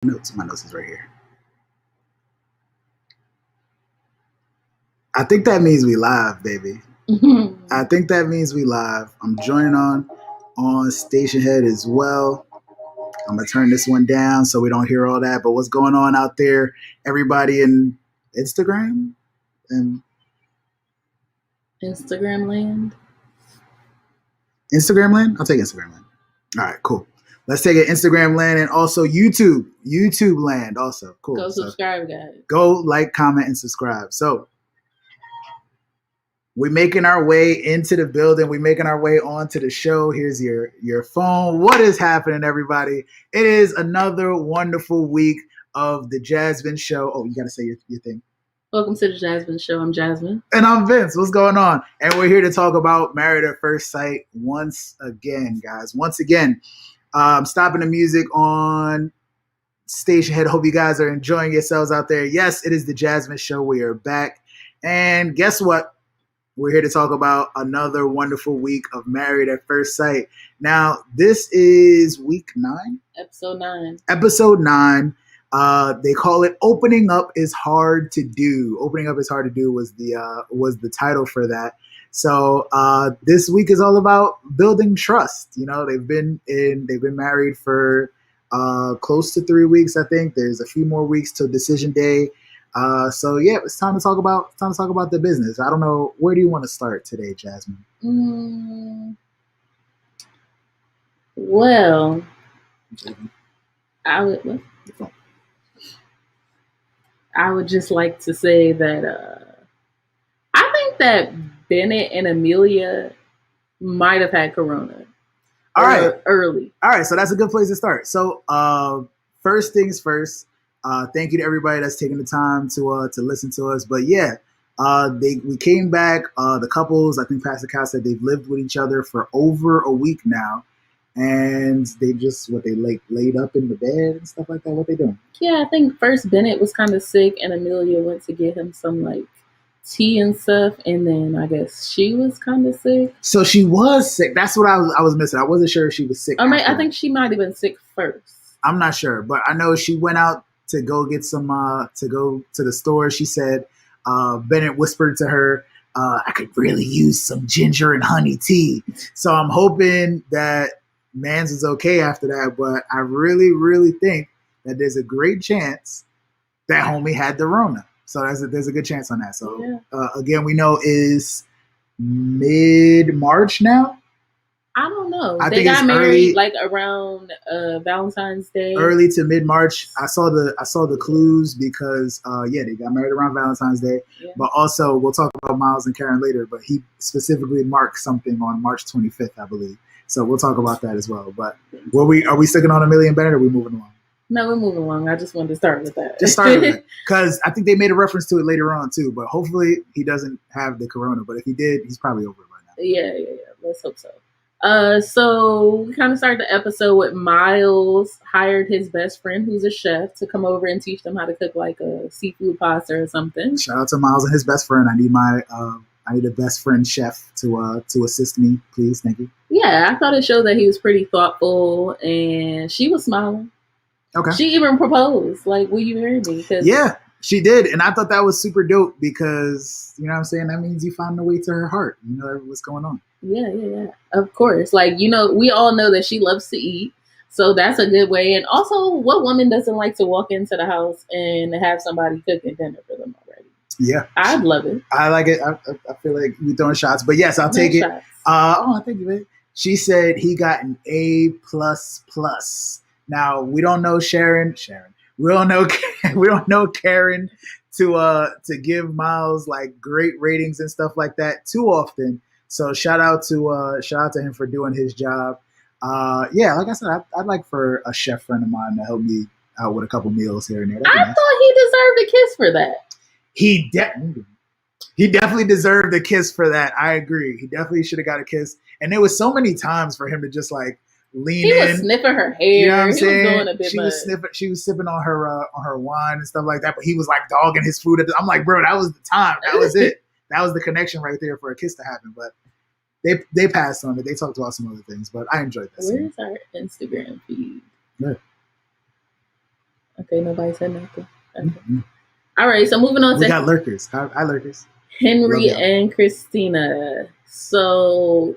Notes. My notes is right here. I think that means we live, baby. I think that means we live. I'm joining on Station Head as well. I'm gonna turn this one down so we don't hear all that. But what's going on out there, everybody in Instagram and Instagram land? Instagram land? I'll take Instagram land. All right, cool. Let's take it Instagram land and also YouTube land also. Cool. Go subscribe, guys. Go like, comment, and subscribe. So we're making our way into the building. We're making our way onto the show. Here's your phone. What is happening, everybody? It is another wonderful week of the JasVynce show. Oh, you got to say your thing. Welcome to the JasVynce show. I'm Jasmine. And I'm Vince. What's going on? And we're here to talk about Married at First Sight once again, guys. Once again, stopping the music on Station Head. Hope you guys are enjoying yourselves out there. Yes, it is the JasVynce show. We are back. And guess what? We're here to talk about another wonderful week of Married at First Sight. Now, this is week 9? Episode 9. Episode 9. They call it "Opening Up is Hard to Do." "Opening Up is Hard to Do" was the title for that. So this week is all about building trust. You know, they've been married for close to 3 weeks. I think there's a few more weeks till decision day. So yeah, it's time to talk about the business. I don't know, where do you want to start today, Jasmine? Well, I would just like to say that I think that Bennett and Amelia might have had corona. All right, early. All right, so that's a good place to start. So first things first. Thank you to everybody that's taking the time to listen to us. But yeah, we came back. The couples, I think Pastor Cal said they've lived with each other for over a week now, and they just laid up in the bed and stuff like that. What they doing? Yeah, I think first Bennett was kind of sick, and Amelia went to get him some like tea and stuff, and then I guess she was kind of sick. So she was sick. That's what I was missing. I wasn't sure if she was sick. I think she might have been sick first. I'm not sure, but I know she went out to go get some, to go to the store. She said, Bennett whispered to her, I could really use some ginger and honey tea. So I'm hoping that Mans is okay after that. But I really, really think that there's a great chance that homie had the Rona. So there's a good chance on that. So yeah. Again, we know is mid-March now. I don't know. They got married like around Valentine's Day. Early to mid-March. I saw the clues because they got married around Valentine's Day. Yeah. But also we'll talk about Miles and Karen later, but he specifically marked something on March 25th, I believe. So we'll talk about that as well. But are we sticking on Amelia and Bennett, or are we moving along? No, we're moving along. I just wanted to start with that. Just start with it. Because I think they made a reference to it later on too. But hopefully he doesn't have the corona. But if he did, he's probably over it by now. Yeah. Let's hope so. So we kind of started the episode with Miles hired his best friend, who's a chef, to come over and teach them how to cook like a seafood pasta or something. Shout out to Miles and his best friend. I need a best friend chef to assist me, please. Thank you. Yeah, I thought it showed that he was pretty thoughtful, and she was smiling. Okay. She even proposed, like, will you marry me? Yeah, she did. And I thought that was super dope because, you know what I'm saying? That means you found a way to her heart. You know what's going on. Yeah. Of course. Like, you know, we all know that she loves to eat. So that's a good way. And also, what woman doesn't like to walk into the house and have somebody cooking dinner for them already? Yeah. I'd love it. I like it. I feel like we're throwing shots. But yes, I'll take it. Thank you, babe. She said he got an A++. Now, we don't know Sharon. We don't know Karen to give Miles like great ratings and stuff like that too often. So shout out to him for doing his job. Like I said, I'd like for a chef friend of mine to help me out with a couple meals here and there. I thought he deserved a kiss for that. He definitely deserved a kiss for that. I agree. He definitely should have got a kiss. And there was so many times for him to just like lean in. He was sniffing her hair. You know what I'm saying? Was doing a bit she was sipping on her wine and stuff like that. But he was like dogging his food. I'm like, bro, that was the time. That was it. That was the connection right there for a kiss to happen. But they passed on it. They talked about some other things. But I enjoyed that. Where's our Instagram feed? Yeah. Okay, nobody said nothing. Okay. Mm-hmm. All right, so moving on We to got lurkers. Hi, lurkers. Henry and Christina. So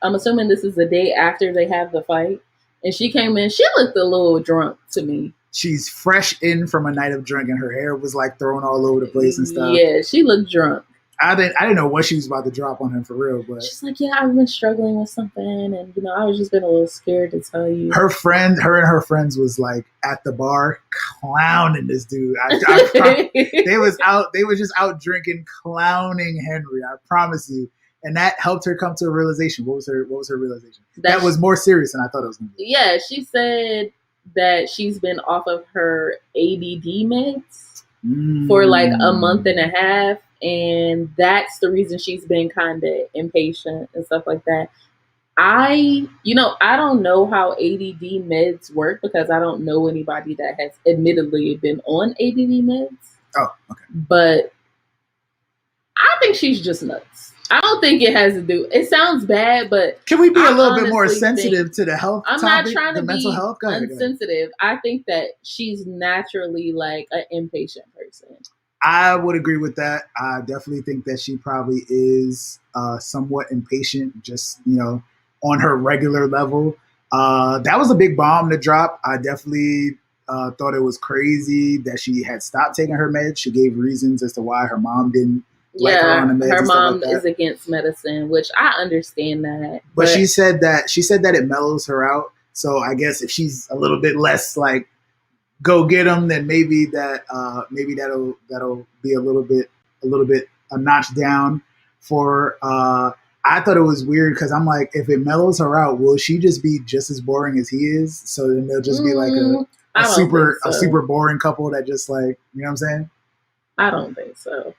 I'm assuming this is the day after they have the fight. And she came in, she looked a little drunk to me. She's fresh in from a night of drink and her hair was like thrown all over the place and stuff. Yeah, she looked drunk. I didn't know what she was about to drop on him for real, but she's like, yeah, I've been struggling with something, and I was just been a little scared to tell you. Her and her friends was like at the bar clowning this dude. They was just out drinking, clowning Henry. I promise you, and that helped her come to a realization. What was her realization? That was more serious than I thought it was going to be. Yeah, she said that she's been off of her ADD meds for like a month and a half. And that's the reason she's been kind of impatient and stuff like that. I don't know how ADD meds work because I don't know anybody that has admittedly been on ADD meds. Oh, okay. But I think she's just nuts. I don't think it has to do. It sounds bad, but can we be a little bit more sensitive to the health? I'm topic, not trying to mental be health. Insensitive. I think that she's naturally like an impatient person. I would agree with that. I definitely think that she probably is somewhat impatient, just, on her regular level. That was a big bomb to drop. I definitely thought it was crazy that she had stopped taking her meds. She gave reasons as to why her mom didn't like her on the meds. Her mom is against medicine, which I understand that. But she said that it mellows her out. So I guess if she's a little bit less like go get them, then maybe that'll be a little bit a notch down for I thought it was weird because I'm like, if it mellows her out, will she just be just as boring as he is? So then they'll just be like a super boring couple that just like, you know what I'm saying? I don't think so.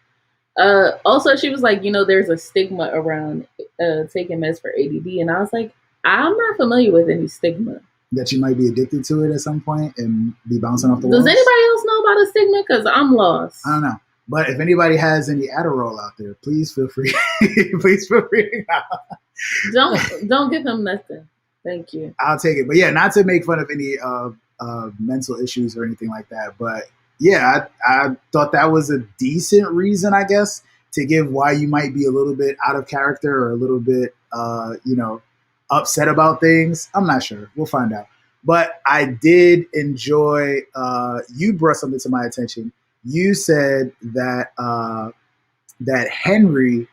Also, she was like, there's a stigma around taking meds for ADD, and I was like, I'm not familiar with any stigma. That you might be addicted to it at some point and be bouncing off the walls? Does anybody else know about a stigma? Because I'm lost. I don't know. But if anybody has any Adderall out there, please feel free. Please feel free. Don't give him nothing. Thank you. I'll take it. But yeah, not to make fun of any mental issues or anything like that. But yeah, I thought that was a decent reason, I guess, to give why you might be a little bit out of character or a little bit, upset about things. I'm not sure. We'll find out. But I did enjoy, you brought something to my attention. You said that that Henry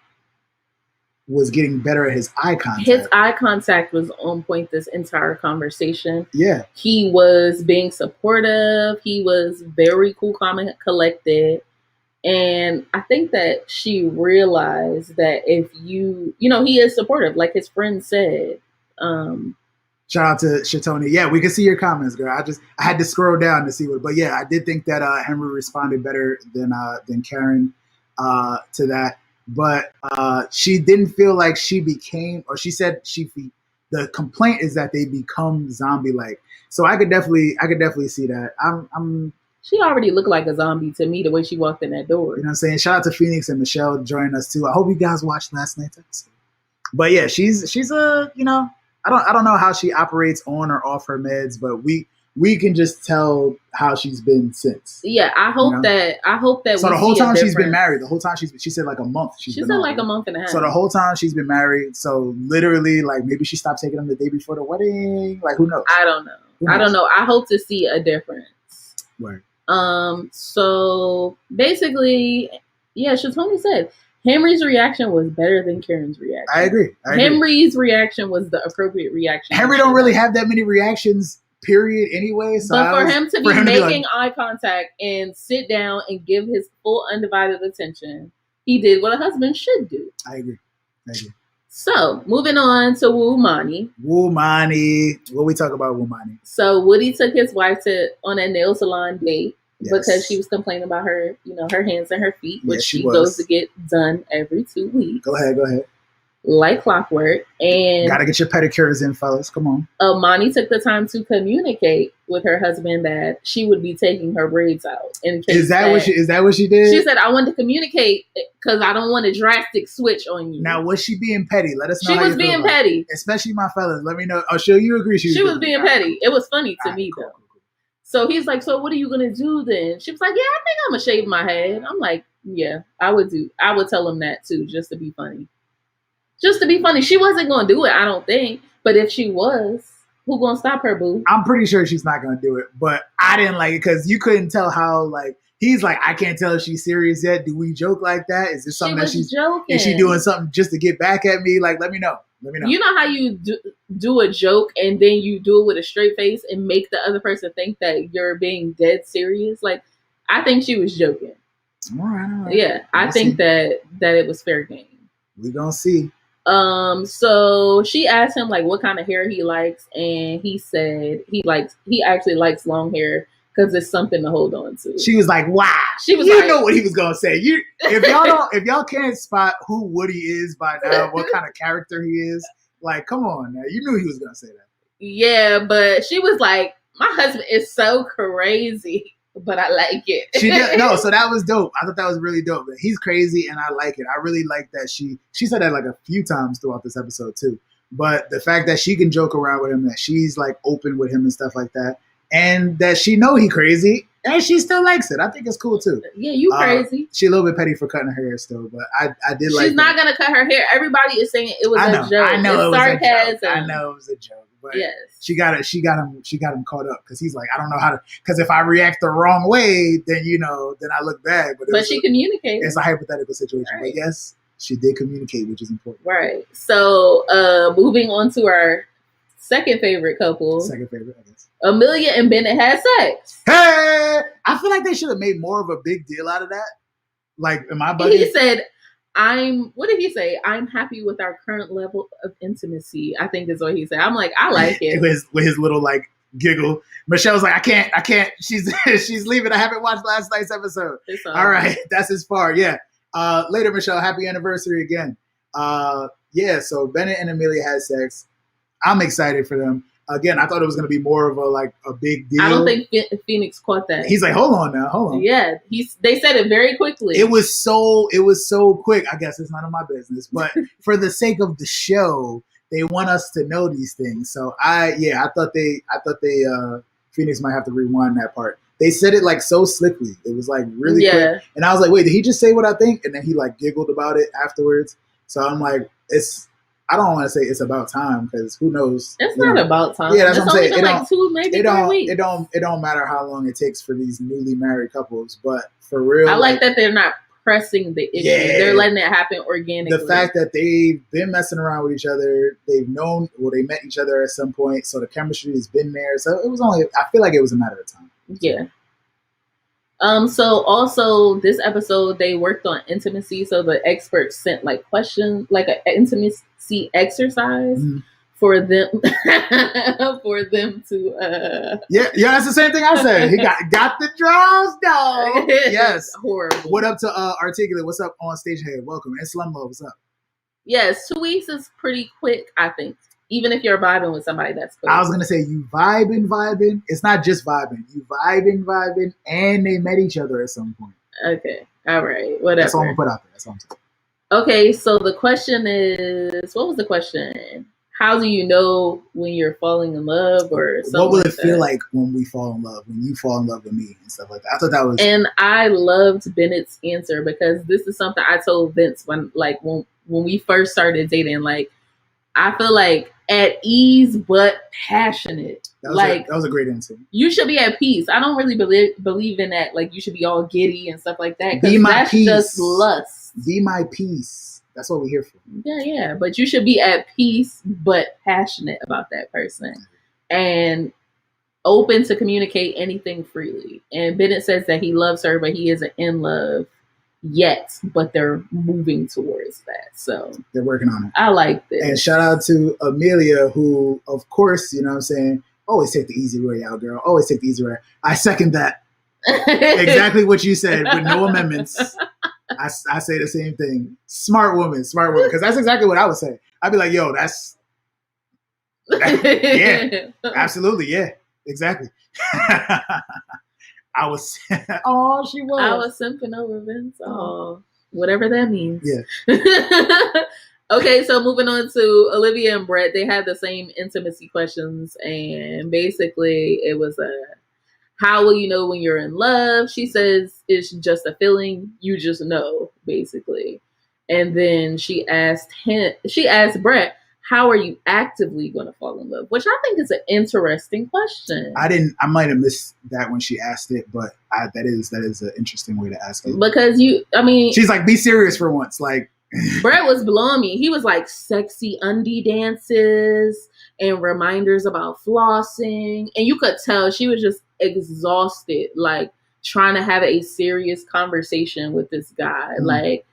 was getting better at his eye contact. His eye contact was on point this entire conversation. Yeah. He was being supportive. He was very cool, calm, and collected. And I think that she realized that if he is supportive, like his friend said. Shout out to Shatoni. Yeah, we can see your comments, girl. I had to scroll down to see what, but yeah, I did think that Henry responded better than Karen to that. But she didn't feel like she became, or she said the complaint is that they become zombie-like. So I could definitely see that. She already looked like a zombie to me the way she walked in that door. You know what I'm saying? Shout out to Phoenix and Michelle joining us too. I hope you guys watched last night's episode. But yeah, she's a, I don't know how she operates on or off her meds, but we can just tell how she's been since. Yeah, I hope that. So the whole time she's been married, the whole time she said like a month. She said like a month and a half. So the whole time she's been married. So literally, like maybe she stopped taking them the day before the wedding. Like who knows? I don't know. I hope to see a difference. Right. So basically, yeah, Shatoni said Henry's reaction was better than Karen's reaction. I agree. Henry's reaction was the appropriate reaction. Henry don't really have that many reactions, period, anyway. So but for him to be making eye contact and sit down and give his full undivided attention, he did what a husband should do. I agree. So, moving on to Woomani. What we talk about Woomani? So, Woody took his wife on a nail salon date because she was complaining about her, her hands and her feet, which she goes to get done every 2 weeks. Go ahead. Like clockwork. And gotta get your pedicures in, fellas. Come on. Mani took the time to communicate with her husband that she would be taking her braids out. Is that what she did? She said, I want to communicate because I don't want a drastic switch on you. Now, was she being petty? Let us know. She was being petty. Especially my fellas. Let me know. Oh, sure, you agree. She was being petty. It was funny to me, though. Cool. So he's like, so what are you gonna do then? She was like, yeah, I think I'm gonna shave my head. I'm like, yeah, I would tell him that too, just to be funny. Just to be funny. She wasn't gonna do it, I don't think. But if she was, who gonna stop her, boo? I'm pretty sure she's not gonna do it, but I didn't like it because you couldn't tell how like he's like, I can't tell if she's serious yet. Do we joke like that? Is this something that she's joking? Is she doing something just to get back at me? Like, let me know. Let me know. You know how you do a joke and then you do it with a straight face and make the other person think that you're being dead serious? Like, I think she was joking. All right. Yeah, I think that it was fair game. We gonna see. So she asked him like what kind of hair he likes, and he said he actually likes long hair because it's something to hold on to. She was like, "Wow." She was you know what he was gonna say. If y'all can't spot who Woody is by now, what kind of character he is, like, come on, now. You knew he was gonna say that. Yeah, but she was like, "My husband is so crazy, but I like it." She did no, so that was dope. I thought that was really dope. He's crazy, and I like it. I really like that she said that like a few times throughout this episode too. But the fact that she can joke around with him, that she's like open with him and stuff like that. And that she know he crazy, and she still likes it. I think it's cool too. Yeah, you crazy. She a little bit petty for cutting her hair still, but I did like. She's not gonna cut her hair. Everybody is saying it was a joke. I know it was sarcasm. I know it was a joke, but yes, she got him caught up because he's like, I don't know how to. Because if I react the wrong way, then then I look bad. But she communicated. It's a hypothetical situation, right. But yes, she did communicate, which is important. Right. So moving on to our second favorite couple. Second favorite, I guess. Amelia and Bennett had sex. Hey! I feel like they should have made more of a big deal out of that. Like, in my budget. He said, what did he say? I'm happy with our current level of intimacy, I think is what he said. I'm like, I like it. with his little, like, giggle. Michelle's like, I can't. She's leaving. I haven't watched last night's episode. All right. That's his part. Yeah. Later, Michelle, happy anniversary again. Yeah, so Bennett and Amelia had sex. I'm excited for them. Again, I thought it was going to be more of a big deal. I don't think Phoenix caught that. He's like, hold on. Yeah, they said it very quickly. It was so quick. I guess it's none of my business, but for the sake of the show, they want us to know these things. So I thought Phoenix might have to rewind that part. They said it like so slickly. It was like really quick, and I was like, wait, did he just say what I think? And then he like giggled about it afterwards. So I'm like, I don't want to say it's about time because who knows? It's not about time. Yeah, that's what I'm saying. Been like 2, maybe 3 weeks. It don't matter how long it takes for these newly married couples, but for real, I like that they're not pressing the issue. Yeah, they're letting it happen organically. The fact that they've been messing around with each other, they met each other at some point, so the chemistry has been there. So I feel like it was a matter of time. Yeah. So also this episode they worked on intimacy. So the experts sent like questions, like an intimacy exercise for them to yeah, that's the same thing I said. He got the draws, dog. Yes. Horrible. What up to Articulate? What's up on stage head? Welcome. S11, what's up? Yes, 2 weeks is pretty quick, I think. Even if you're vibing with somebody, that's quick. I was gonna say you vibing. It's not just vibing. You vibing, and they met each other at some point. Okay. All right. Whatever. That's all I'm gonna put out there. That's all I'm saying. Okay, so the question is, what was the question? How do you know when you're falling in love or something? What will it feel like when we fall in love, when you fall in love with me and stuff like that? I thought that was... And I loved Bennett's answer because this is something I told Vince when we first started dating. Like, I feel like at ease but passionate. That was a great answer. You should be at peace. I don't really believe in that. Like, you should be all giddy and stuff like that. Be my peace. That's just lust. Be my peace. That's what we're here for. Yeah. But you should be at peace, but passionate about that person. And open to communicate anything freely. And Bennett says that he loves her, but he isn't in love yet. But they're moving towards that. So they're working on it. I like this. And shout out to Amelia, who, of course, you know what I'm saying, always take the easy way out, girl. Always take the easy way. I second that. Exactly what you said with no amendments. I say the same thing. Smart woman. Because that's exactly what I would say. I'd be like, yo, yeah, absolutely. Yeah, exactly. I was, she was. I was simping over Vince. Oh, whatever that means. Yeah. Okay, so moving on to Olivia and Brett. They had the same intimacy questions. And basically it was How will you know when you're in love? She says it's just a feeling. You just know, basically. And then she asked Brett, how are you actively going to fall in love? Which I think is an interesting question. I might have missed that when she asked it, but that is an interesting way to ask it. Because she's like, be serious for once. Like, Brett was blowing me. He was like, sexy undie dances and reminders about flossing. And you could tell she was just exhausted, like trying to have a serious conversation with this guy. Mm. Like,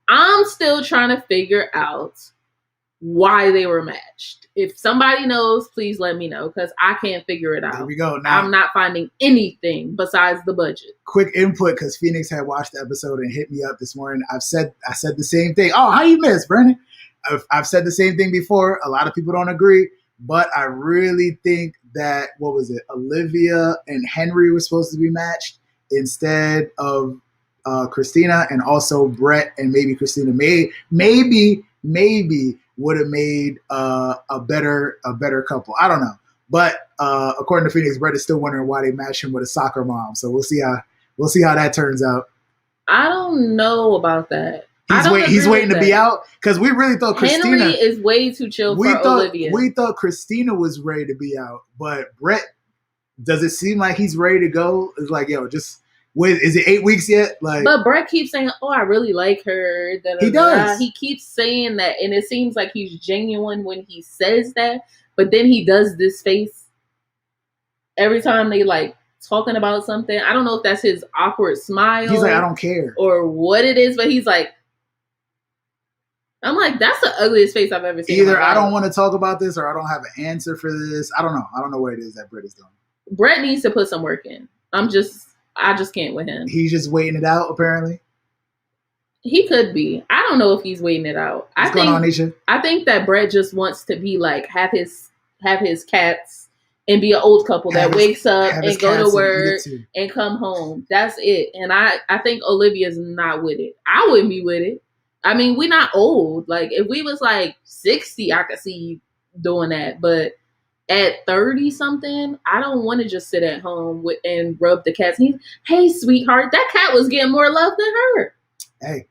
I'm still trying to figure out why they were matched. If somebody knows, please let me know, because I can't figure it out. There we go. Now, I'm not finding anything besides the budget. Quick input, because Phoenix had watched the episode and hit me up this morning. I said the same thing. Oh, how you miss, Brandon? I've said the same thing before. A lot of people don't agree, but I really think that, what was it? Olivia and Henry were supposed to be matched instead of Christina, and also Brett and maybe Christina maybe would have made a better couple. I don't know. But according to Phoenix, Brett is still wondering why they matched him with a soccer mom. So we'll see how that turns out. I don't know about that. He's waiting to be out, because we really thought Christina Henry is way too chill for Olivia. We thought Christina was ready to be out, but Brett, does it seem like he's ready to go? It's like, yo, just wait. Is it 8 weeks yet? Like, but Brett keeps saying, "Oh, I really like her." He does. He keeps saying that, and it seems like he's genuine when he says that. But then he does this face every time they like talking about something. I don't know if that's his awkward smile. He's like, I don't care, or what it is, but he's like, I'm like, that's the ugliest face I've ever seen. Either I don't want to talk about this, or I don't have an answer for this. I don't know. I don't know what it is that Brett is doing. Brett needs to put some work in. I just can't with him. He's just waiting it out, apparently. He could be. I don't know if he's waiting it out. What's going on, Nisha? I think that Brett just wants to be like, have his cats and be an old couple that wakes up and go to work and come home. That's it. And I think Olivia's not with it. I wouldn't be with it. I mean, we're not old. Like, if we was like 60, I could see doing that. But at 30 something, I don't want to just sit at home and rub the cat's knees. Hey, sweetheart, that cat was getting more love than her. Hey,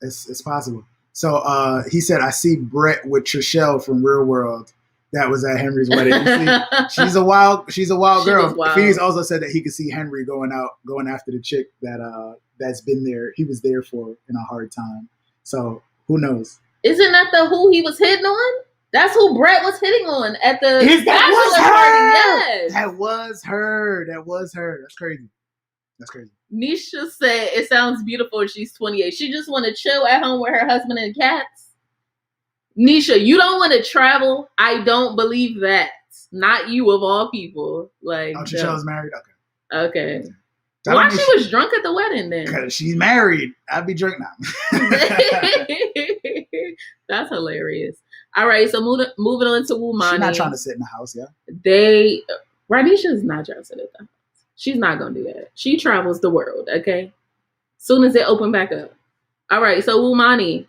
it's possible. So he said, I see Brett with Trishelle from Real World. That was at Henry's wedding. She's a wild girl. Phoenix also said that he could see Henry going after the chick that's been there. He was there for in a hard time. So who knows? Isn't that who he was hitting on? That's who Brett was hitting on at the bachelor party. Yes. That was her. That's crazy. Nisha said it sounds beautiful. She's 28. She just want to chill at home with her husband and cats. Nisha, you don't want to travel. I don't believe that. Not you of all people. Like, Trichelle's married. Okay. Why she was drunk at the wedding then? Because she's married. I'd be drunk now. That's hilarious. All right, so moving on to Wumani. She's not trying to sit in the house, yeah? Radisha's not trying to sit at the house. She's not going to do that. She travels the world, okay? Soon as they open back up. All right, so Wumani,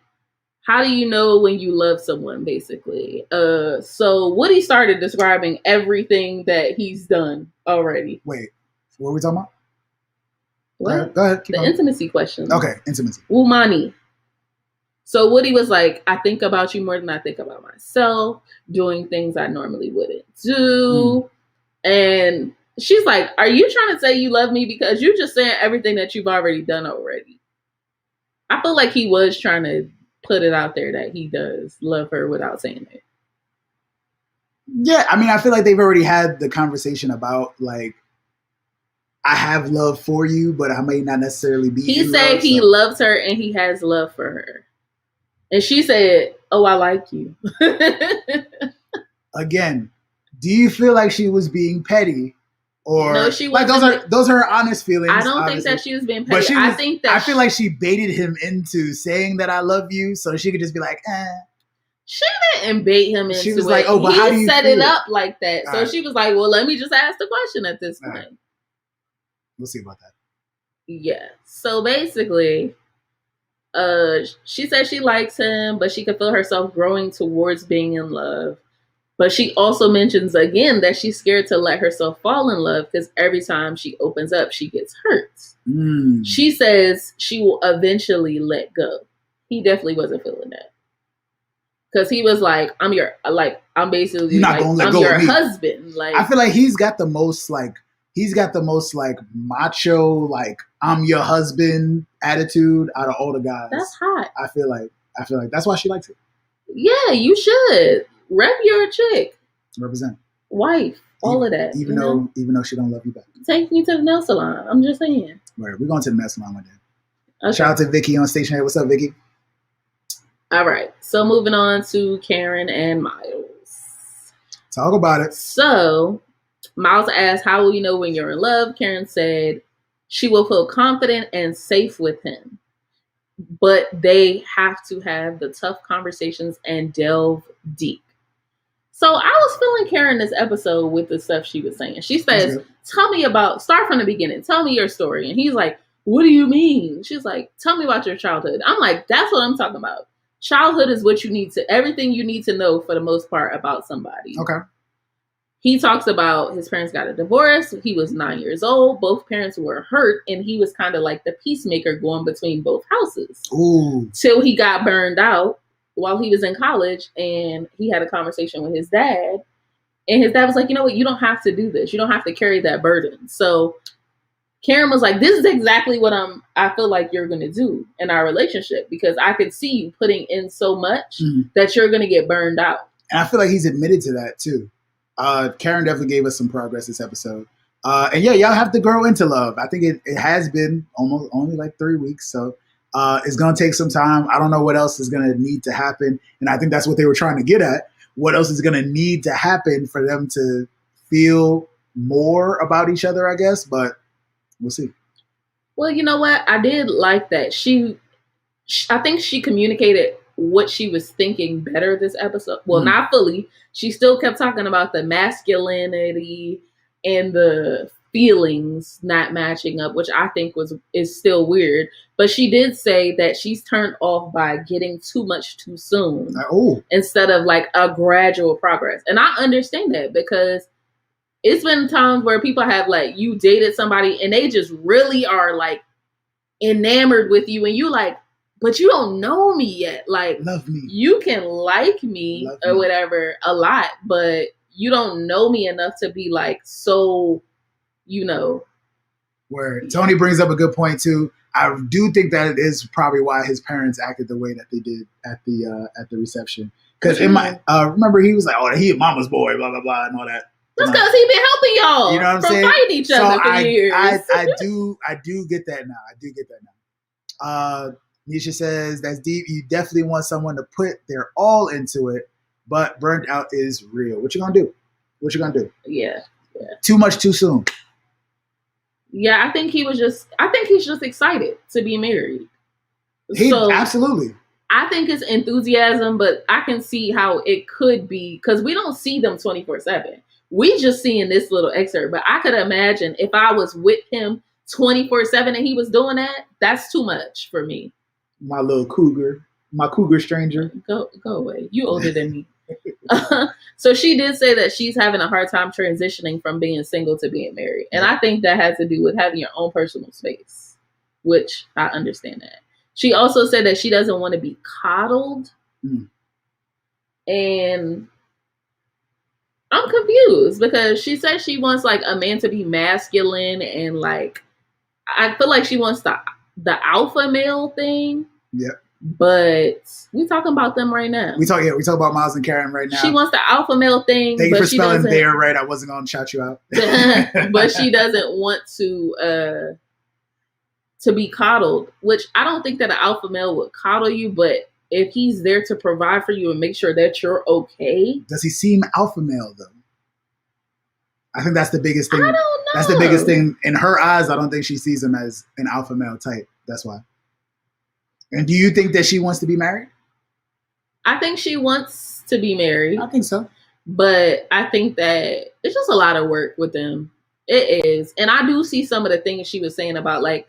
how do you know when you love someone, basically? So Woody started describing everything that he's done already. Wait, what are we talking about? What? Go ahead. Keep the going. Intimacy question. Okay, intimacy. Wumani. So Woody was like, I think about you more than I think about myself, doing things I normally wouldn't do. And she's like, are you trying to say you love me? Because you're just saying everything that you've already done already. I feel like he was trying to put it out there that he does love her without saying it. Yeah, I mean, I feel like they've already had the conversation about, like, I have love for you, but I may not necessarily be. He said he loves her and he has love for her. And she said, oh, I like you. Again, do you feel like she was being petty? Or no, she wasn't. Like those are her honest feelings. I don't think that she was being petty. But I feel like she baited him into saying that I love you, so she could just be like, eh. She didn't bait him into it. She was like, oh, but how do you set feel? it up like that. So she was like, well, let me just ask the question at this point. Right. We'll see about that. Yeah. So basically, she said she likes him, but she could feel herself growing towards being in love. But she also mentions again that she's scared to let herself fall in love because every time she opens up, she gets hurt. She says she will eventually let go. He definitely wasn't feeling that. Because he was like, I'm basically You're not like, gonna let I'm go your of me. husband. Like, I feel like he's got the most macho, like, I'm your husband attitude out of all the guys. That's hot. I feel like that's why she likes it. Yeah, you should. Rep your chick. Represent. Wife. All of that. Even though she don't love you back. Take me to the nail salon. I'm just saying. Right. We're going to the nail salon one day. Okay. Shout out to Vicky on Station 8. What's up, Vicky? All right. So moving on to Karen and Miles. Talk about it. So Miles asked, how will you know when you're in love? Karen said she will feel confident and safe with him. But they have to have the tough conversations and delve deep. So I was feeling Karen this episode with the stuff she was saying. She says, start from the beginning. Tell me your story. And he's like, what do you mean? She's like, tell me about your childhood. I'm like, that's what I'm talking about. Childhood is what you need to, everything you need to know for the most part about somebody. Okay. He talks about his parents got a divorce. He was 9 years old. Both parents were hurt. And he was kind of like the peacemaker going between both houses. Ooh. Till he got burned out while he was in college, and he had a conversation with his dad, and his dad was like, you know what, you don't have to do this. You don't have to carry that burden. So Karen was like, this is exactly what I feel like you're going to do in our relationship, because I could see you putting in so much that you're going to get burned out. And I feel like he's admitted to that too. Karen definitely gave us some progress this episode. And yeah, y'all have to grow into love. I think it has been almost only like 3 weeks. So it's going to take some time. I don't know what else is going to need to happen. And I think that's what they were trying to get at. What else is going to need to happen for them to feel more about each other, I guess. But we'll see. Well, you know what? I did like that. I think she communicated what she was thinking better this episode. Well, not fully. She still kept talking about the masculinity and the feelings not matching up, which I think is still weird. But she did say that she's turned off by getting too much too soon instead of like a gradual progress. And I understand that, because it's been times where people have like, you dated somebody and they just really are like enamored with you, and you like, but you don't know me yet. Like, love me. You can like me or whatever a lot, but you don't know me enough to be like, so, Where Tony brings up a good point too. I do think that it is probably why his parents acted the way that they did at the reception. Because remember, he was like, oh, he mama's boy, blah blah blah, and all that. That's because he been helping y'all. You know what I'm saying? Fighting each other for years. I do get that now. Nisha says, that's deep. You definitely want someone to put their all into it, but burnt out is real. What you gonna do? Yeah. Too much too soon. Yeah, I think he's just excited to be married. Absolutely. I think it's enthusiasm, but I can see how it could be, because we don't see them 24/7. We just seeing this little excerpt, but I could imagine if I was with him 24/7 and he was doing that, that's too much for me. My little cougar, my cougar stranger. Go away. You older than me. So she did say that she's having a hard time transitioning from being single to being married. And I think that has to do with having your own personal space, which I understand that. She also said that she doesn't want to be coddled. And I'm confused, because she says she wants like a man to be masculine, and like, I feel like she wants the alpha male thing. Yep. But we talking about them right now. We talk about Miles and Karen right now. She wants the alpha male thing. Thank you for spelling there right. I wasn't going to shout you out. But she doesn't want to be coddled, which I don't think that an alpha male would coddle you, but if he's there to provide for you and make sure that you're okay. Does he seem alpha male though? I think that's the biggest thing. I don't know. That's the biggest thing in her eyes. I don't think she sees him as an alpha male type. That's why. And do you think that she wants to be married? I think she wants to be married. I think so. But I think that it's just a lot of work with them. It is. And I do see some of the things she was saying about like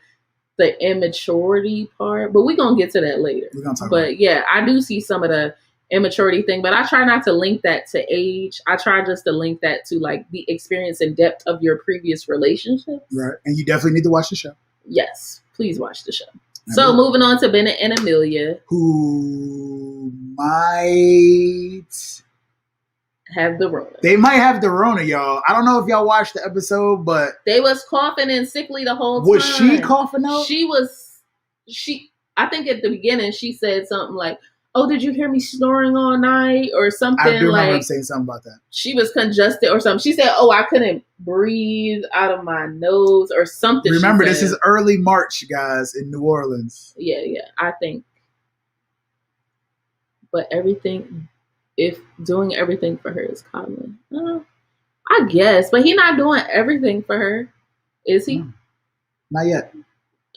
the immaturity part, but we're going to get to that later. We're going to talk about it. Yeah, I do see some of the immaturity thing, but I try not to link that to age. I try just to link that to like the experience and depth of your previous relationships. Right. And you definitely need to watch the show. Yes. Please watch the show. So moving on to Bennett and Amelia, who might have the Rona. They might have the Rona, y'all. I don't know if y'all watched the episode, but they was coughing and sickly the whole time. Was she coughing out? I think at the beginning she said something like, "Oh, did you hear me snoring all night?" or something. I do remember him saying something about that. She was congested or something. She said, "Oh, I couldn't breathe out of my nose" or something. Remember, this is early March, guys, in New Orleans. Yeah, I think. But if doing everything for her is common, I guess. But he's not doing everything for her, is he? No, not yet.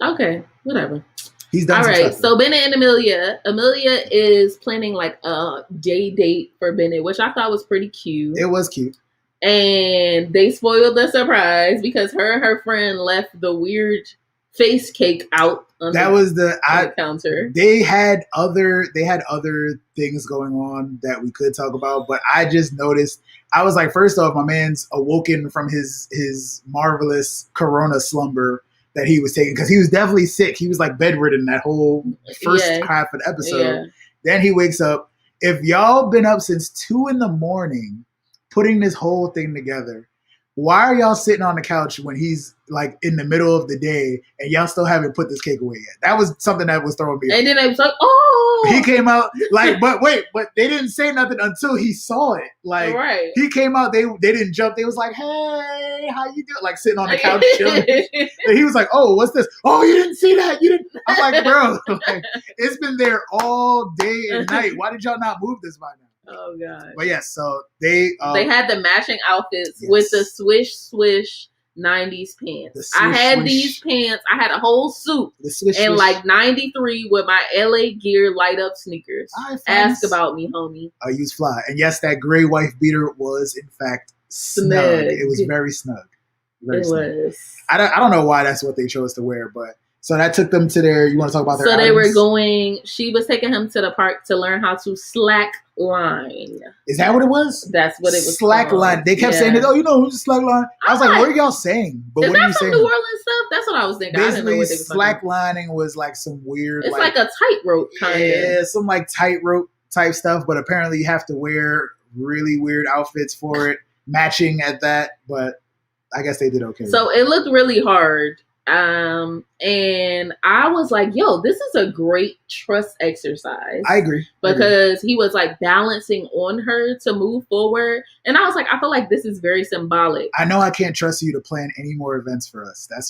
Okay, whatever. He's done. All right, so Bennett and Amelia. Amelia is planning like a day date for Bennett, which I thought was pretty cute. It was cute. And they spoiled the surprise because her and her friend left the weird face cake out on the counter. They had other things going on that we could talk about, but I just noticed. I was like, first off, my man's awoken from his marvelous Corona slumber that he was taking, because he was definitely sick. He was like bedridden that whole first half of the episode. Yeah. Then he wakes up. If y'all been up since 2 a.m. putting this whole thing together, why are y'all sitting on the couch when he's like in the middle of the day and y'all still haven't put this cake away yet? That was something that was throwing me off. And then I was like, oh! He came out like, but they didn't say nothing until he saw it. Like, he came out, they didn't jump. They was like, hey, how you doing? Like sitting on the couch chilling. And he was like, oh, what's this? Oh, you didn't see that? You didn't? I'm like, bro, like, it's been there all day and night. Why did y'all not move this by now? Oh God! But yes, so they had the matching outfits with the swish 90s pants. I had these pants. I had a whole suit in like 93 with my LA Gear light up sneakers. Ask about me, homie. I use fly, and yes, that gray wife beater was in fact snug. It was very snug. Very snug. I don't know why that's what they chose to wear, but. So that took them to their. You want to talk about their? So they were going. She was taking him to the park to learn how to slack line. Is that what it was? That's what it was. Slack line. They kept saying it. Oh, slack line. I was like, what are y'all saying? But is that some New Orleans stuff? That's what I was thinking. Basically, slack lining was like some weird. It's like a tightrope kind of. Yeah, some like tightrope type stuff. But apparently, you have to wear really weird outfits for it, matching at that. But I guess they did okay. So it looked really hard. And I was like, yo, this is a great trust exercise. I agree. Because he was like balancing on her to move forward. And I was like, I feel like this is very symbolic. I know I can't trust you to plan any more events for us. That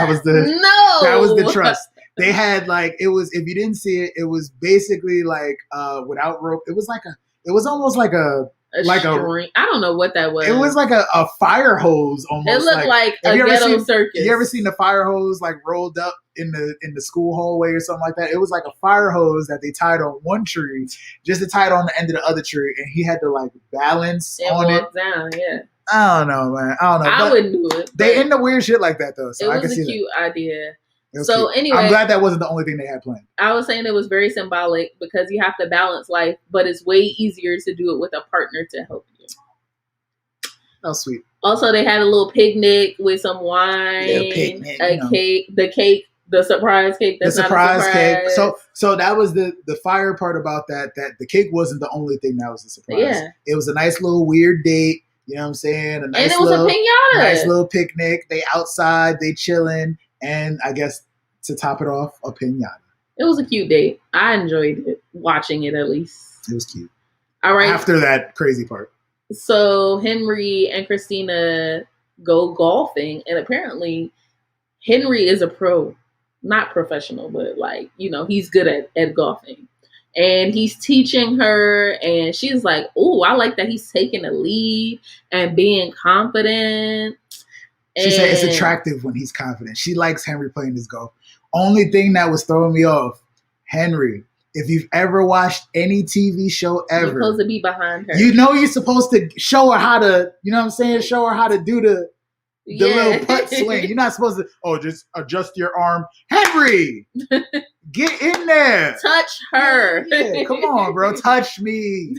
was the trust. They had like, it was, if you didn't see it, it was basically like, without rope. It was almost like a string. I don't know what that was. It was like a fire hose almost. It looked like a ghetto circus. Have you ever seen the fire hose like rolled up in the school hallway or something like that? It was like a fire hose that they tied on one tree just to tie it on the end of the other tree, and he had to like balance on it. Down, yeah. I don't know, man. I don't know. I wouldn't do it. They into weird shit like that though. So it was a cute idea. So cute. Anyway, I'm glad that wasn't the only thing they had planned. I was saying it was very symbolic because you have to balance life, but it's way easier to do it with a partner to help you. Oh, sweet. Also, they had a little picnic with some wine, cake, the surprise cake. That's the surprise cake. So that was the fire part about that the cake wasn't the only thing that was a surprise. Yeah. It was a nice little weird date. You know what I'm saying? And it was a piñata. Nice little picnic. They outside, they chilling. And I guess to top it off, a piñata. It was a cute date. I enjoyed it, watching it at least. It was cute. All right. After that crazy part. So Henry and Christina go golfing, and apparently Henry is a pro. Not professional, but like, he's good at golfing. And he's teaching her, and she's like, oh, I like that he's taking the lead and being confident. She said it's attractive when he's confident. She likes Henry playing this golf. Only thing that was throwing me off, Henry, if you've ever watched any TV show ever. You're supposed to be behind her. You're supposed to show her how to, show her how to do The little putt swing. You're not supposed to, just adjust your arm. Henry, get in there. Touch her. Yeah, come on, bro. Touch me.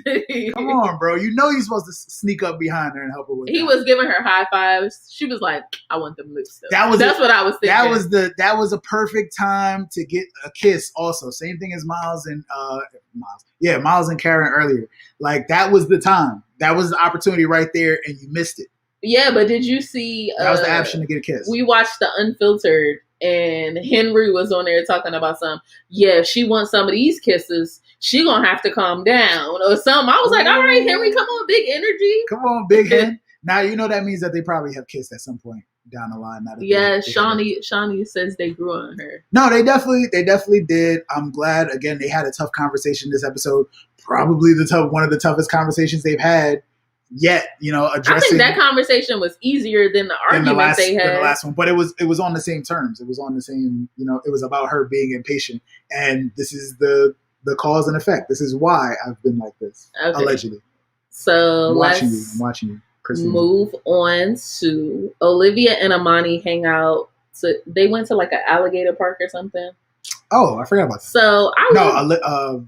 Come on, bro. You know you're supposed to sneak up behind her and help her with He was giving her high fives. She was like, I want them lips though. That's what I was thinking. That was a perfect time to get a kiss also. Same thing as Miles and Karen earlier. Like, that was the time. That was the opportunity right there, and you missed it. Yeah, but did you see... that was the option to get a kiss. We watched the Unfiltered, and Henry was on there talking about if she wants some of these kisses, she gonna have to calm down or something. I was like, all right, Henry, come on, big energy. Come on, big head. Now, that means that they probably have kissed at some point down the line. Shawnee says they grew on her. No, they definitely did. I'm glad, again, they had a tough conversation this episode. Probably one of the toughest conversations they've had yet, addressing. I think that conversation was easier than the argument they had. Than the last one, but it was on the same terms. It was on the same, it was about her being impatient, and this is the cause and effect. This is why I've been like this, allegedly. So I'm watching you, Christina. Move on to Olivia and Amani hang out. So they went to like an alligator park or something. Oh, I forgot about that. So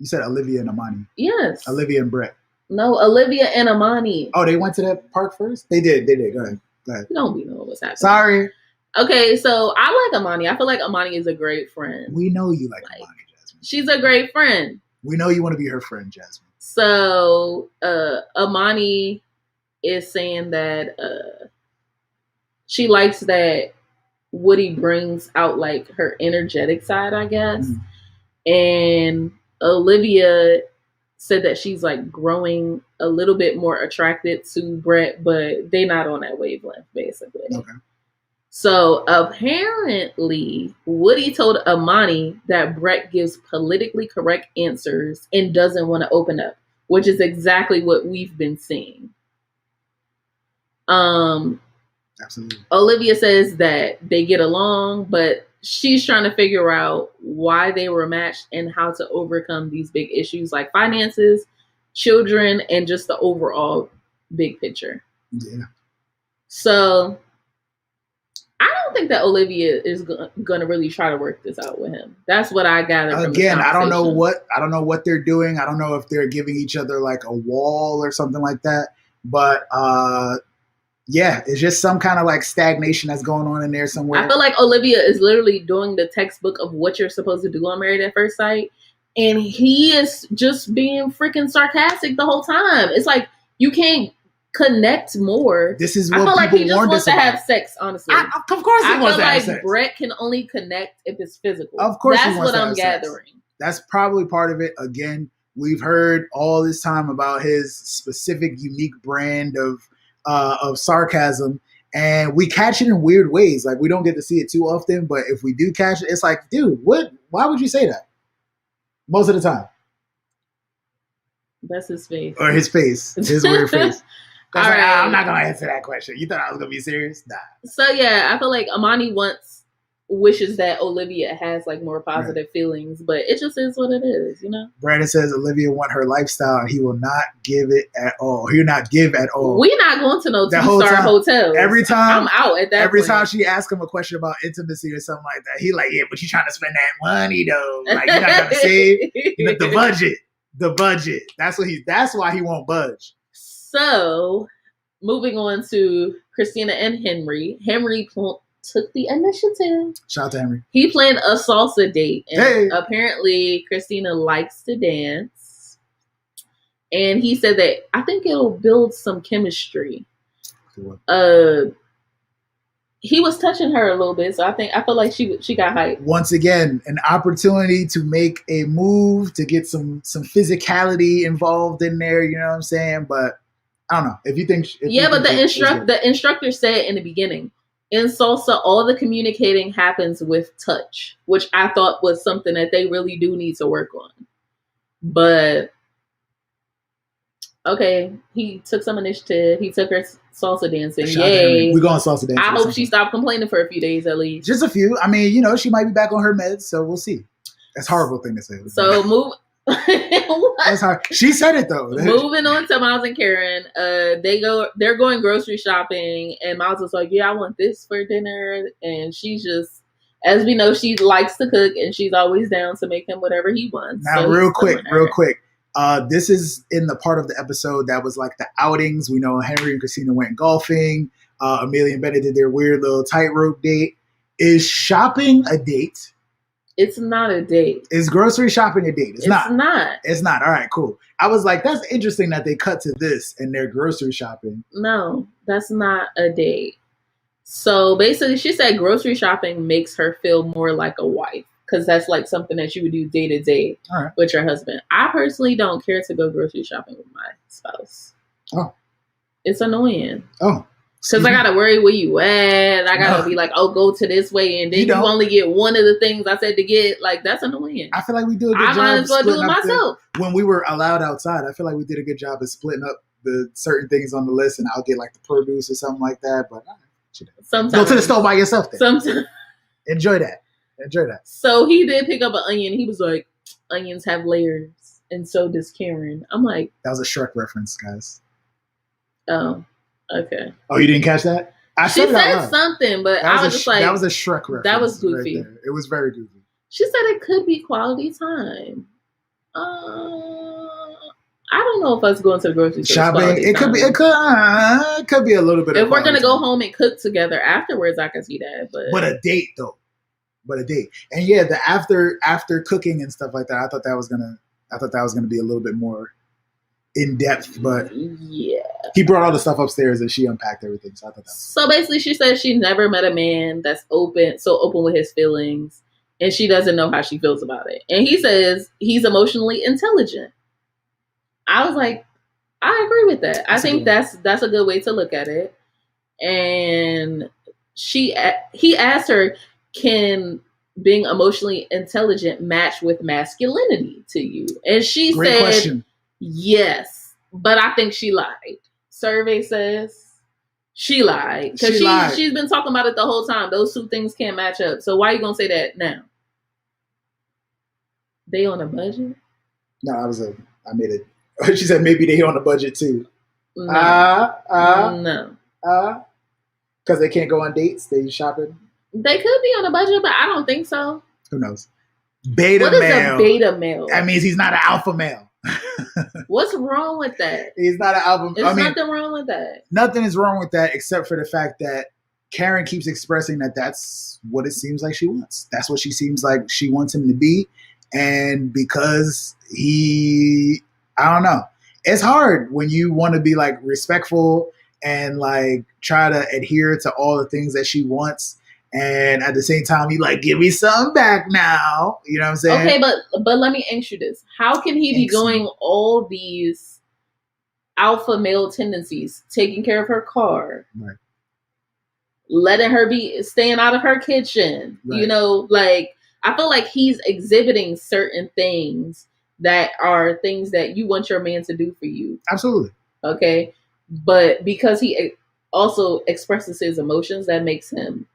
you said Olivia and Amani. Yes. Olivia and Brett. No, Olivia and Amani. Oh, they went to that park first? They did. Go ahead. You don't be knowing what's happening. Sorry. Okay, so I like Amani. I feel like Amani is a great friend. We know you like Amani, Jasmine. She's a great friend. We know you want to be her friend, Jasmine. So Amani is saying that she likes that Woody brings out like her energetic side, I guess. And Olivia said that she's like growing a little bit more attracted to Brett, but they're not on that wavelength, basically. Okay. So apparently Woody told Amani that Brett gives politically correct answers and doesn't want to open up, which is exactly what we've been seeing. Absolutely. Olivia says that they get along, but she's trying to figure out why they were matched and how to overcome these big issues like finances, children, and just the overall big picture. Yeah. So I don't think that Olivia is going to really try to work this out with him. That's what I gathered from the conversation. I don't know what they're doing. I don't know if they're giving each other like a wall or something like that. But yeah, it's just some kind of like stagnation that's going on in there somewhere. I feel like Olivia is literally doing the textbook of what you're supposed to do on Married at First Sight. And he is just being freaking sarcastic the whole time. It's like, you can't connect more. This is what I feel like he just wants to about. Have sex, honestly. Of course he wants to have sex. I feel like Brett can only connect if it's physical. Of course That's what I'm gathering. That's probably part of it. Again, we've heard all this time about his specific, unique brand of sarcasm, and we catch it in weird ways. Like, we don't get to see it too often, but if we do catch it, it's like, dude, why would you say that? Most of the time. That's his face. Or his face. His weird face. All right. I'm not going to answer that question. You thought I was going to be serious? Nah. So, yeah, I feel like Amani wishes that Olivia has like more positive feelings, but it just is what it is, Brandon says Olivia want her lifestyle and he will not give it at all. He will not give at all. We're not going to no 2-star hotel. Every time I'm out at that Every point. time she asks him a question about intimacy or something like that, he like, yeah, but you trying to spend that money though. Like, you're not going to save the budget. That's why he won't budge. So, moving on to Christina and Henry. Henry took the initiative. Shout out to Henry. He planned a salsa date, and apparently Christina likes to dance. And he said that I think it'll build some chemistry. He was touching her a little bit, so I feel like she got hyped. Once again, an opportunity to make a move, to get some physicality involved in there. You know what I'm saying? But I don't know if you think. But the instructor said in the beginning, in salsa, all the communicating happens with touch, which I thought was something that they really do need to work on. But okay, he took some initiative. He took her salsa dancing. Yay! We're going salsa dancing. I hope she stopped complaining for a few days at least. Just a few. I mean, she might be back on her meds, so we'll see. That's a horrible thing to say. So That's hard. She said it though. Moving on to Miles and Karen. They're going grocery shopping, and Miles was like, "Yeah, I want this for dinner," and she's just, as we know, she likes to cook, and she's always down to make him whatever he wants. Now, so real quick. This is in the part of the episode that was like the outings. We know Henry and Christina went golfing. Amelia and Bennett did their weird little tightrope date. Is shopping a date? It's not a date. Is grocery shopping a date? It's not. It's not. All right, cool. I was like, that's interesting that they cut to this and they're grocery shopping. No, that's not a date. So basically, she said grocery shopping makes her feel more like a wife because that's like something that you would do day to day with your husband. I personally don't care to go grocery shopping with my spouse. Oh. It's annoying. Oh. Because I gotta worry where you at. I gotta be like, oh, go to this way, and then you only get one of the things I said to get. Like, that's annoying. I feel like we do a good job. I might as well do it myself. When we were allowed outside, I feel like we did a good job of splitting up the certain things on the list, and I'll get like the produce or something like that. But sometimes go to the store by yourself. Then. Sometimes enjoy that. So he did pick up an onion. He was like, onions have layers, and so does Karen. I'm like, that was a Shrek reference, guys. Oh. Okay. Oh, you didn't catch that? She said something, but I was just like... That was a Shrek reference. That was goofy. Right, it was very goofy. She said it could be quality time. I don't know if us going to the grocery store shopping. It could be a little bit. If we're gonna go home and cook together afterwards, I can see that. But a date though. And yeah, the after cooking and stuff like that. I thought that was gonna be a little bit more in depth, but yeah, he brought all the stuff upstairs and she unpacked everything. So I thought that was so basically, she said she never met a man that's so open with his feelings, and she doesn't know how she feels about it. And he says he's emotionally intelligent. I was like, I agree with that. I think that's a good way to look at it. And he asked her, can being emotionally intelligent match with masculinity to you? And she said, question. Yes, but I think she lied. Survey says she lied because she's been talking about it the whole time. Those two things can't match up. So why are you gonna say that now? They on a budget? No, I made it. She said maybe they on a budget too. No. Because they can't go on dates. They shopping. They could be on a budget, but I don't think so. Who knows? Beta what male. What is a beta male? That means he's not an alpha male. What's wrong with that? He's not an alpha. There's nothing wrong with that. Nothing is wrong with that except for the fact that Karen keeps expressing that that's what it seems like she wants. That's what she seems like she wants him to be. And because I don't know. It's hard when you want to be like respectful and like try to adhere to all the things that she wants. And at the same time, you like, give me some back now. You know what I'm saying? Okay, but let me ask you this. How can he be doing all these alpha male tendencies, taking care of her car, right, letting her be staying out of her kitchen? Right. You know, like, I feel like he's exhibiting certain things that are things that you want your man to do for you. Absolutely. Okay. But because he also expresses his emotions, that makes him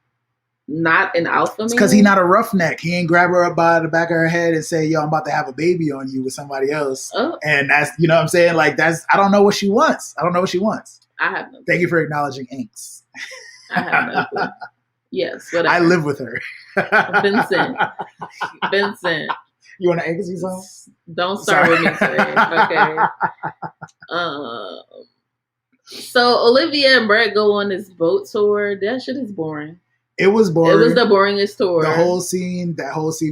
not an alpha man. Because he's not a roughneck. He ain't grab her up by the back of her head and say, yo, I'm about to have a baby on you with somebody else. Oh. And that's, you know what I'm saying? Like, I don't know what she wants. I have no clue. Thank you for acknowledging angst. I have no clue. Yes, whatever. I live with her. Vincent. You want to ask me something? Don't start with me today. Okay. So Olivia and Brett go on this boat tour. That shit is boring. It was boring. It was the boringest tour. That whole scene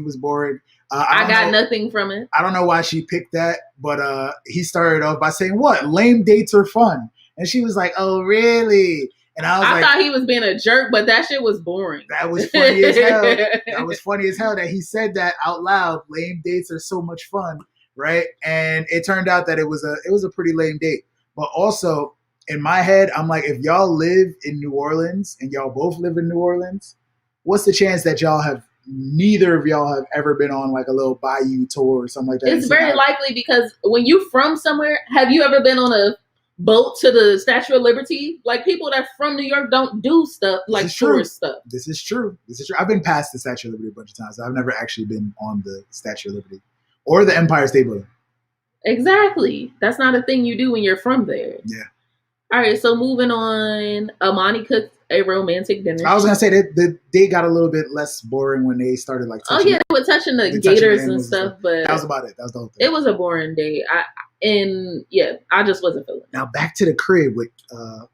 was boring. I got nothing from it. I don't know why she picked that, but he started off by saying, what? Lame dates are fun. And she was like, oh, really? And I thought he was being a jerk, but that shit was boring. That was funny as hell. That was funny as hell that he said that out loud. Lame dates are so much fun, right? And it turned out that it was a pretty lame date. But also, in my head, I'm like, if y'all live in New Orleans and y'all both live in New Orleans, what's the chance that neither of y'all have ever been on like a little bayou tour or something like that? It's very likely because when you from somewhere, have you ever been on a boat to the Statue of Liberty? Like, people that from New York don't do stuff like tourist stuff. This is true. I've been past the Statue of Liberty a bunch of times. I've never actually been on the Statue of Liberty. Or the Empire State Building. Exactly. That's not a thing you do when you're from there. Yeah. All right, so moving on. Amani cooked a romantic dinner. I was going to say that they got a little bit less boring when they started like touching. Oh, yeah, they were touching the gators and stuff, but that was about it. That was the whole thing. It was a boring day. I just wasn't feeling it. Now back to the crib with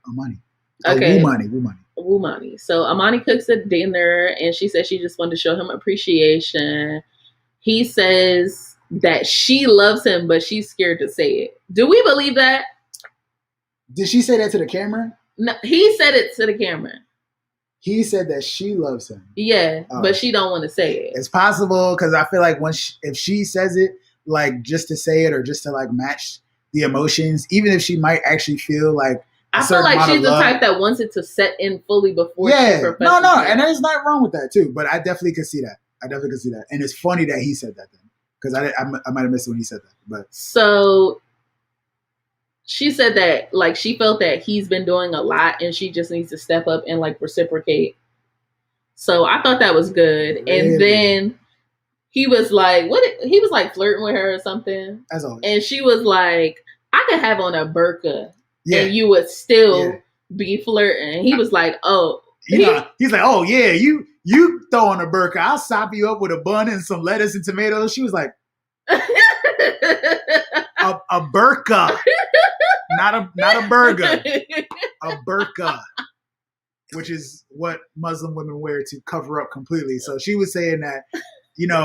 Amani. Okay. Wumani. So Amani cooks a dinner, and she said she just wanted to show him appreciation. He says that she loves him, but she's scared to say it. Do we believe that? Did she say that to the camera? No, he said it to the camera. He said that she loves him. Yeah, but she don't want to say it. It's possible because I feel like if she says it, like just to say it or just to like match the emotions, even if she might actually feel like I feel like she's the type that wants it to set in fully before. Yeah, no, and there's nothing wrong with that too. But I definitely could see that. And it's funny that he said that then because I might have missed it when he said that. But so she said that like she felt that he's been doing a lot and she just needs to step up and like reciprocate. So I thought that was good. Really? And then he was like, he was like flirting with her or something. As always. And she was like, I could have on a burqa and you would still be flirting. He was like, oh. He's like, oh yeah, you throw on a burqa. I'll sop you up with a bun and some lettuce and tomatoes. She was like, a burqa. Not a burger, a burqa, which is what Muslim women wear to cover up completely. So she was saying that,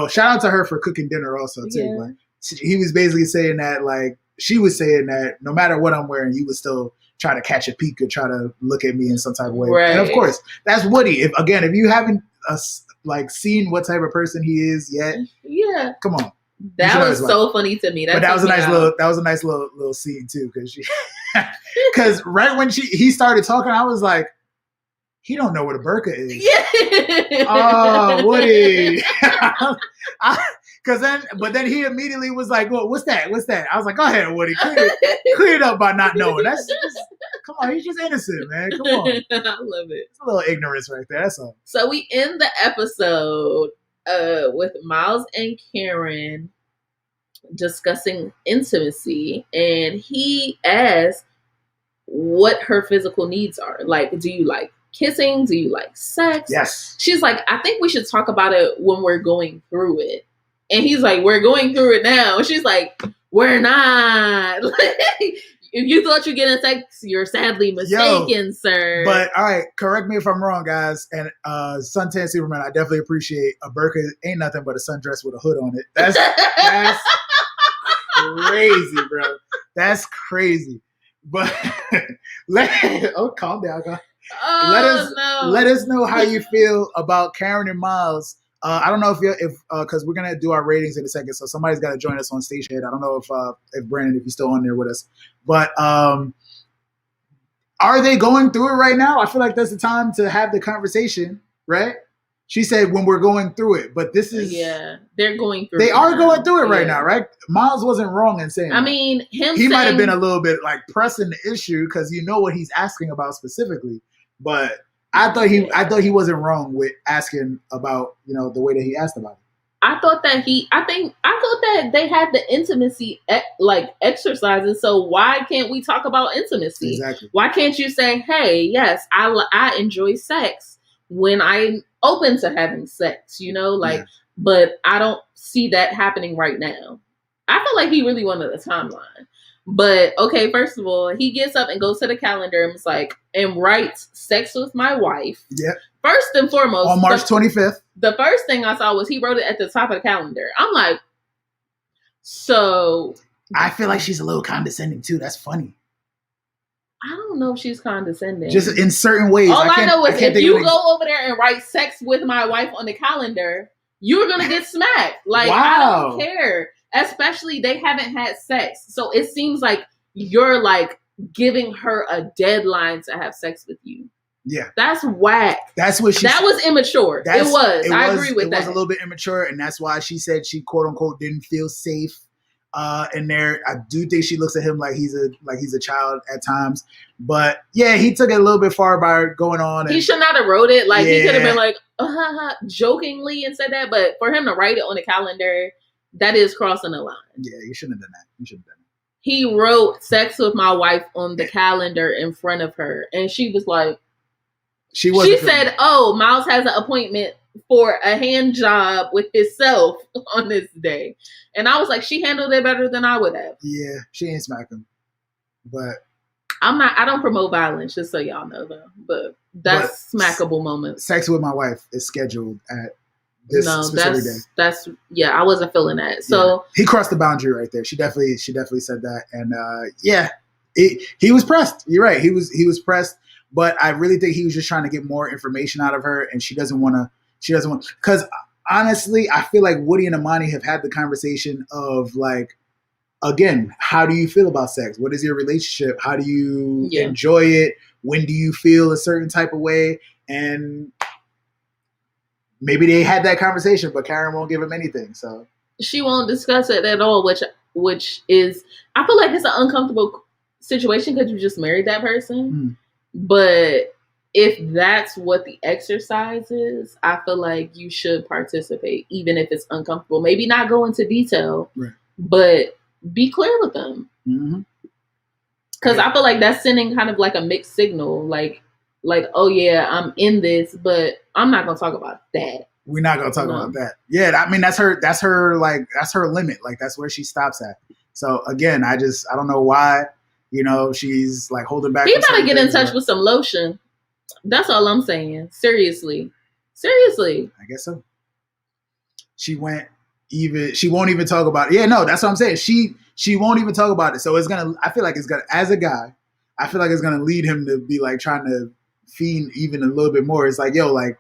shout out to her for cooking dinner also too. Yeah. But he was basically saying that, like, she was saying that no matter what I'm wearing, you would still try to catch a peek or try to look at me in some type of way. Right. And of course, that's Woody. If you haven't seen what type of person he is yet, come on. That was so funny to me. But that was a nice little scene too, because right when he started talking, I was like, he don't know what a burqa is. Yeah. Oh, Woody. But then he immediately was like, well, what's that? I was like, go ahead, Woody, clear it up by not knowing. Come on, he's just innocent, man. Come on. I love it. It's a little ignorance right there. That's all. So we end the episode with Miles and Karen discussing intimacy, and he asks what her physical needs are. Like, do you like kissing? Do you like sex? Yes. She's like, I think we should talk about it when we're going through it. And he's like, we're going through it now. And she's like, we're not. If you thought you're getting sex, you're sadly mistaken, sir. But all right, correct me if I'm wrong, guys. And Suntan Superman, I definitely appreciate a burqa. Ain't nothing but a sundress with a hood on it. That's crazy, bro. That's crazy. But calm down, guys. Let us know how you feel about Karen and Miles. I don't know if because we're gonna do our ratings in a second, so somebody's got to join us on stage here. I don't know if Brandon, if you're still on there with us, but are they going through it right now? I feel like that's the time to have the conversation, right? She said when we're going through it, but this is they're going through. They are going through it right now, right? Miles wasn't wrong in saying. I mean, he might have been a little bit like pressing the issue because what he's asking about specifically, but. I thought he wasn't wrong with asking about, the way that he asked about it. I thought that they had the intimacy exercises. So why can't we talk about intimacy? Exactly. Why can't you say, hey, yes, I enjoy sex when I'm open to having sex, but I don't see that happening right now. I feel like he really wanted a timeline. But okay, first of all, he gets up and goes to the calendar and is like, and writes sex with my wife. Yeah. First and foremost. On March 25th. The first thing I saw was he wrote it at the top of the calendar. I'm like, so. I feel like she's a little condescending too. That's funny. I don't know if she's condescending. Just in certain ways. All I know is if you go over there and write sex with my wife on the calendar, you're going to get smacked. Like, wow. I don't care. Especially they haven't had sex. So it seems like you're like giving her a deadline to have sex with you. Yeah. That's whack. That was immature. I agree with that. It was a little bit immature, and that's why she said she quote unquote didn't feel safe in there. I do think she looks at him like he's a child at times. But yeah, he took it a little bit far by going on. He should not have wrote it. Like he could have been like jokingly and said that, but for him to write it on the calendar, that is crossing the line. Yeah, you shouldn't have done that. You shouldn't have done that. He wrote sex with my wife on the calendar in front of her. And she was like, she said, oh, Miles has an appointment for a hand job with himself on this day. And I was like, she handled it better than I would have. Yeah, she ain't smack him. But I don't promote violence, just so y'all know though. But that's smackable moments. Sex with my wife is scheduled at this specific day. That's I wasn't feeling that. So he crossed the boundary right there. She definitely said that. And he was pressed. You're right. He was pressed. But I really think he was just trying to get more information out of her, and she doesn't want because honestly, I feel like Woody and Imani have had the conversation of like, again, how do you feel about sex? What is your relationship? How do you enjoy it? When do you feel a certain type of way? And maybe they had that conversation, but Karen won't give him anything. So she won't discuss it at all, which is, I feel like it's an uncomfortable situation because you just married that person. Mm. But if that's what the exercise is, I feel like you should participate, even if it's uncomfortable. Maybe not go into detail, right, but be clear with them. Because I feel like that's sending kind of like a mixed signal, like, oh yeah, I'm in this, but I'm not gonna talk about that. We're not gonna talk about that. Yeah, I mean that's her limit. Like that's where she stops at. So again, I don't know why. She's like holding back. He better get in touch with some lotion. That's all I'm saying. Seriously. I guess so. She won't even talk about it. Yeah, no, that's what I'm saying. She won't even talk about it. So I feel like it's gonna, as a guy, I feel like it's gonna lead him to be like trying to fiend even a little bit more. It's like, yo, like,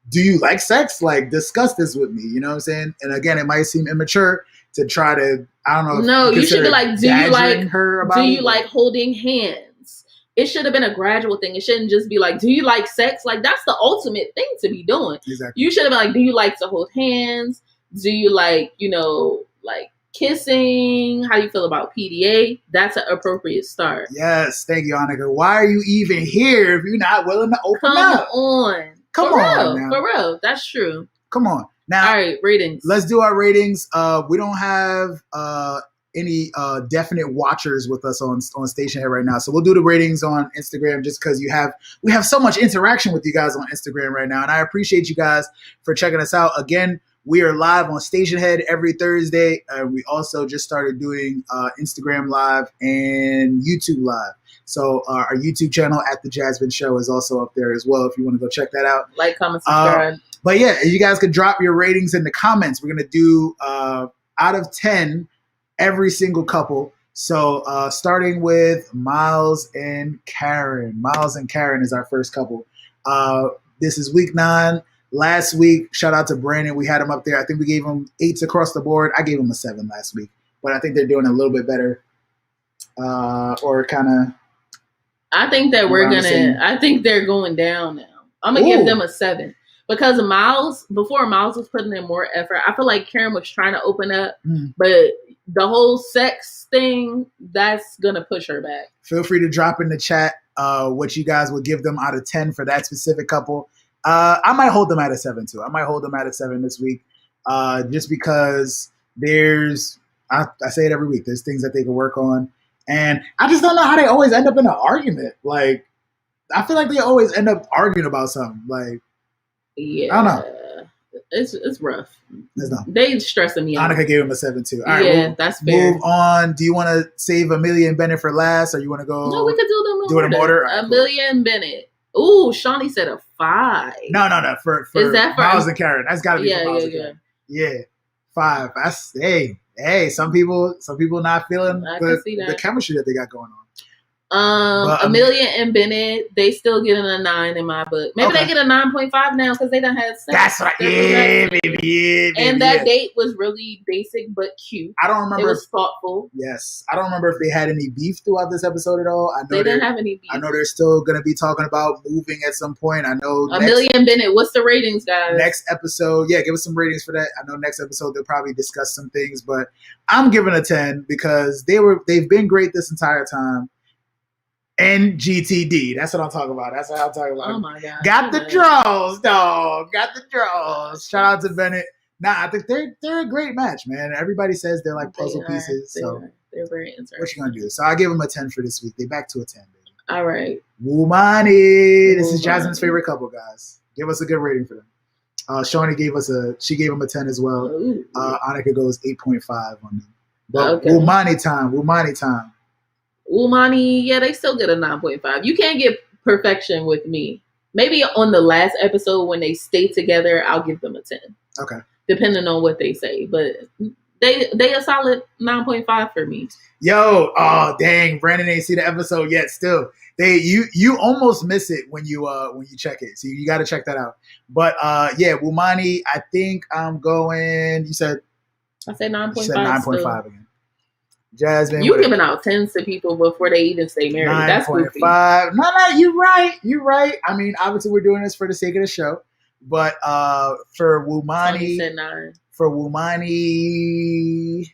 do you like sex? Like, discuss this with me. You know what I'm saying? And again, it might seem immature to try to, I don't know. No, you should be like, do you like holding hands? It should have been a gradual thing. It shouldn't just be like, do you like sex? Like, that's the ultimate thing to be doing. Exactly. You should have been like, do you like to hold hands? Do you like, like kissing? How do you feel about PDA? That's an appropriate start. Yes. Thank you, Annika. Why are you even here if you're not willing to open up? Come on. For real. That's true. Come on. Now, all right, ratings. Let's do our ratings. We don't have any definite watchers with us on Station Head right now, so we'll do the ratings on Instagram just because we have so much interaction with you guys on Instagram right now, and I appreciate you guys for checking us out. Again, we are live on Station Head every Thursday. We also just started doing Instagram Live and YouTube Live. So our YouTube channel at the JasVynce Show is also up there as well if you want to go check that out. Like, comment, subscribe. But yeah, you guys can drop your ratings in the comments. We're going to do out of 10 every single couple. So starting with Miles and Karen. Miles and Karen is our first couple. This is week 9. Last week, shout out to Brandon. We had him up there. I think we gave him 8s across the board. I gave him a 7 last week. But I think they're doing a little bit better. Or kind of. I think that I think they're going down now. I'm going to give them a 7. Because before Miles was putting in more effort, I feel like Karen was trying to open up, but the whole sex thing, that's going to push her back. Feel free to drop in the chat what you guys would give them out of 10 for that specific couple. I might hold them at a 7 too. I might hold them at a 7 this week just because I say it every week, there's things that they can work on. And I just don't know how they always end up in an argument. Like, I feel like they always end up arguing about something. Like, yeah, I don't know. It's rough. They stressing me out. Annika gave him a 7 too. All right, that's fair. Move on. Do you want to save Amelia and Bennett for last, or you want to go? No, we could do them in order. Amelia and Bennett. Ooh, Shawnee said a 5. No. For is that for Miles and Karen? That's got to be for Miles and Karen. Yeah, 5. That's hey. Some people not feeling the chemistry that they got going on. Amelia and Bennett, they still getting a 9 in my book. Maybe they get a 9.5 now because they done had sex. That's right. Yeah, baby. And that date was really basic but cute. I don't remember. It was thoughtful. Yes. I don't remember if they had any beef throughout this episode at all. I know they didn't have any beef. I know they're still going to be talking about moving at some point. I know Amelia and Bennett, what's the ratings, guys? Next episode, give us some ratings for that. I know next episode they'll probably discuss some things, but I'm giving a 10 because they've been great this entire time. And GTD. That's what I'm talking about. That's what I'm talking about. Oh my God. Got the draws, dog. Got the draws. Shout out to Bennett. I think they're a great match, man. Everybody says they're like puzzle pieces. They're very interesting. What you gonna do? So I give them a 10 for this week. They back to a 10, baby. All right. Woomani. This is Jasmine's favorite couple, guys. Give us a good rating for them. Shawnee gave him a 10 as well. Annika goes 8.5 on them. But okay. Woomani time. Woomani, yeah, they still get a 9.5. You can't get perfection with me. Maybe on the last episode when they stay together, I'll give them a 10. Okay. Depending on what they say. But they a solid 9.5 for me. Yo, oh dang, Brandon ain't see the episode yet. Still, you almost miss it when you check it. So you got to check that out. But yeah, Woomani, I think I'm going. You said I said 9.5. You said 9.5 again. Jasmine, you giving out 10s to people before they even stay married. 9. That's goofy. No, you're right. I mean, obviously we're doing this for the sake of the show, but for Woomani, said 9. For Woomani,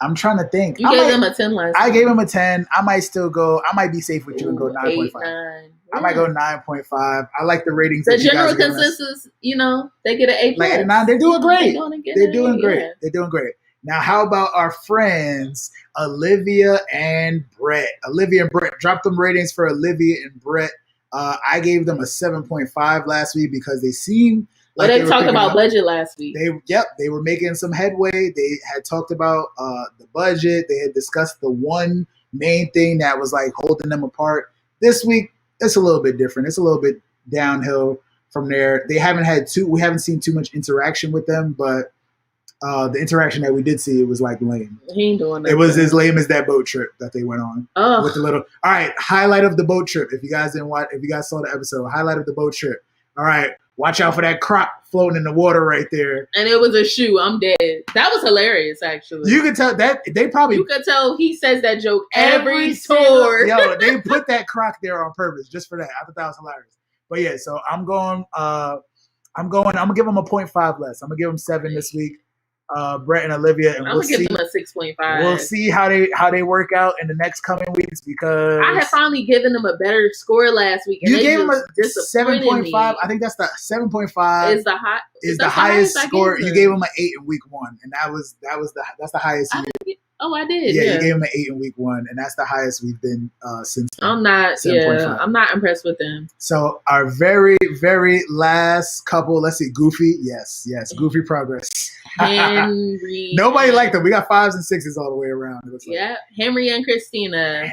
I'm trying to think. You gave him a 10 last time. I gave him a 10. I might still go. I might be safe with you and go 9.5. 9. I might go 9.5. I like the ratings. The general consensus, they get an 8+. Like 9. They're doing great. They're doing great. Now, how about our friends Olivia and Brett? Drop them ratings for Olivia and Brett. I gave them a 7.5 last week because they seem like they talked about budget last week. They were making some headway. They had talked about the budget. They had discussed the one main thing that was like holding them apart. This week, it's a little bit different. It's a little bit downhill from there. We haven't seen too much interaction with them, but the interaction that we did see, it was like lame. He ain't doing that. It was as lame as that boat trip that they went on. With the little. All right, highlight of the boat trip. If you guys saw the episode, highlight of the boat trip. All right, watch out for that croc floating in the water right there. And it was a shoe. I'm dead. That was hilarious, actually. You could tell that they probably. You could tell he says that joke every tour. Yo, they put that croc there on purpose just for that. I thought that was hilarious. But yeah, so I'm gonna give them a 0.5 less. I'm gonna give them 7 this week. Brett and Olivia, and I'm gonna give them a 6.5. We'll see how they work out in the next coming weeks because I had finally given them a better score last week. And you gave them a 7.5. I think that's the 7.5 is the highest score. You gave them an 8 in week 1, and that's the highest. I did. Yeah, you gave them an 8 in week 1, and that's the highest we've been since. I'm not. 7.5. I'm not impressed with them. So our very, very last couple. Let's see, Goofy. Yes, Goofy progress. Henry. Nobody liked them. We got 5s and 6s all the way around. Yeah, Henry and Christina.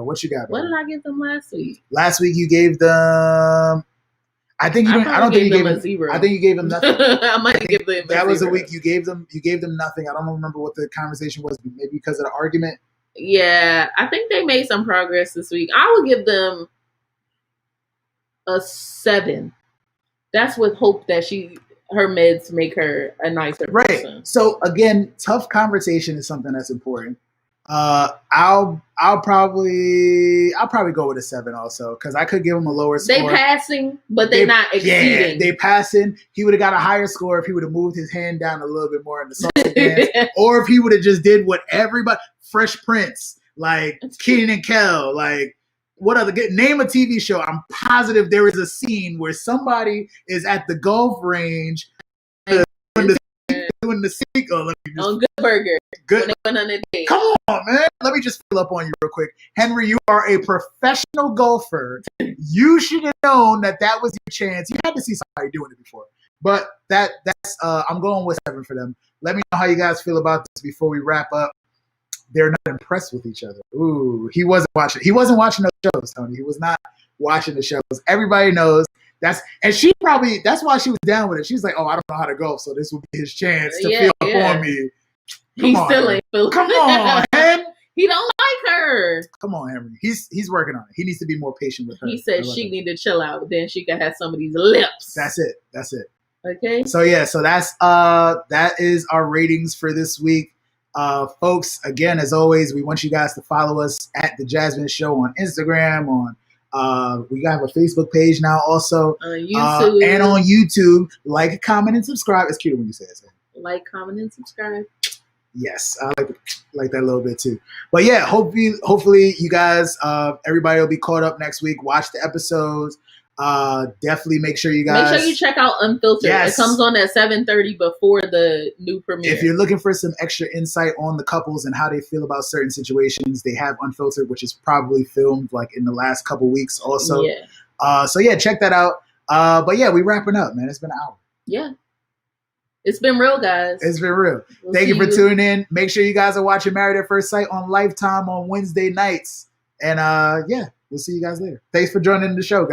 What you got? What did I give them last week? Last week you gave them. I think you. I don't think you gave them 0. I think you gave them nothing. I might give them. That was a week you gave them. You gave them nothing. I don't remember what the conversation was. Maybe because of the argument. Yeah, I think they made some progress this week. I would give them a 7. That's with hope that her meds make her a nicer person. Right. So again, tough conversation is something that's important. I'll probably go with a 7 also because I could give him a lower score. They passing, but they're not exceeding. Yeah, they passing. He would have got a higher score if he would have moved his hand down a little bit more in the salsa dance, or if he would have just did what everybody, Fresh Prince, like Kenan and Kel, like what other name a TV show. I'm positive there is a scene where somebody is at the golf range doing the sequel. On Good Burger. Good. When they went on a date. Come on, man. Let me just fill up on you real quick. Henry, you are a professional golfer. You should have known that was your chance. You had to see somebody doing it before. But that's I'm going with 7 for them. Let me know how you guys feel about this before we wrap up. They're not impressed with each other. Ooh, he wasn't watching those shows, Tony. He was not watching the shows. Everybody knows. That's why she was down with it. She's like, oh, I don't know how to golf, so this will be his chance to feel up on me. He still ain't feeling. Come on, Henry. He don't like her. Come on, Henry. He's working on it. He needs to be more patient with her. He said she need to chill out, then she can have some of these lips. That's it. Okay. So yeah, that is our ratings for this week. Folks, again, as always, we want you guys to follow us at the JasVynce Show on Instagram, we have a Facebook page now also. On YouTube. And on YouTube. Like, comment, and subscribe. It's cute when you say it. Like, comment, and subscribe. Yes, I like that a little bit too. But yeah, hopefully you guys, everybody will be caught up next week. Watch the episodes. Definitely make sure you guys make sure you check out Unfiltered. Yes. It comes on at 7:30 before the new premiere. If you're looking for some extra insight on the couples and how they feel about certain situations, they have Unfiltered, which is probably filmed like in the last couple weeks also. Yeah. So yeah, check that out. But yeah, we wrapping up, man. It's been an hour. Yeah. It's been real, guys. It's been real. Thank you for tuning in. Make sure you guys are watching Married at First Sight on Lifetime on Wednesday nights. And yeah, we'll see you guys later. Thanks for joining the show, guys.